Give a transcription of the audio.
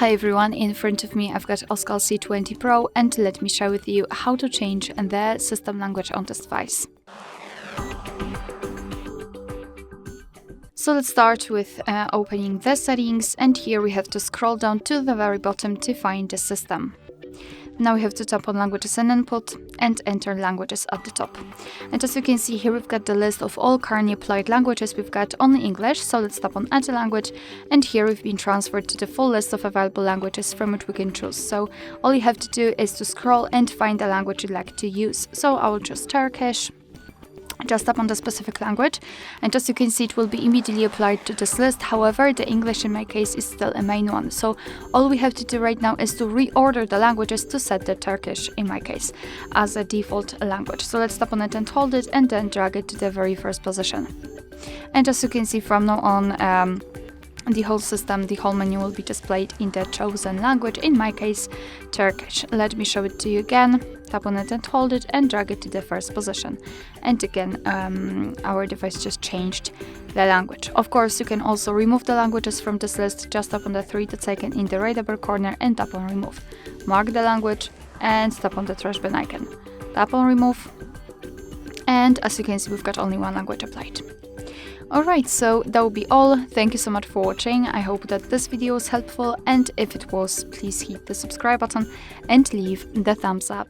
Hi everyone, in front of me I've got OSCAL C20 PRO and let me share with you how to change the system language on this device. So let's start with opening the settings, and here we have to scroll down to the very bottom to find the system. Now we have to tap on languages and input and enter languages at the top. And as you can see here, we've got the list of all currently applied languages. We've got only English, so let's tap on add a language, and here we've been transferred to the full list of available languages from which we can choose. So all you have to do is to scroll and find the language you'd like to use. So I will choose Turkish. Just tap on the specific language, and as you can see, it will be immediately applied to this list. However, the English in my case is still a main one, so all we have to do right now is to reorder the languages to set the Turkish, in my case, as a default language. So let's tap on it and hold it, and then drag it to the very first position. And as you can see, from now on, the whole system, the whole menu will be displayed in the chosen language, in my case, Turkish. Let me show it to you again. Tap on it and hold it and drag it to the first position. And again, our device just changed the language. Of course, you can also remove the languages from this list. Just tap on the three-dot icon in the right upper corner and tap on remove. Mark the language and tap on the trash bin icon. Tap on remove. And as you can see, we've got only one language applied. Alright, so that will be all. Thank you so much for watching. I hope that this video was helpful, and if it was, please hit the subscribe button and leave the thumbs up.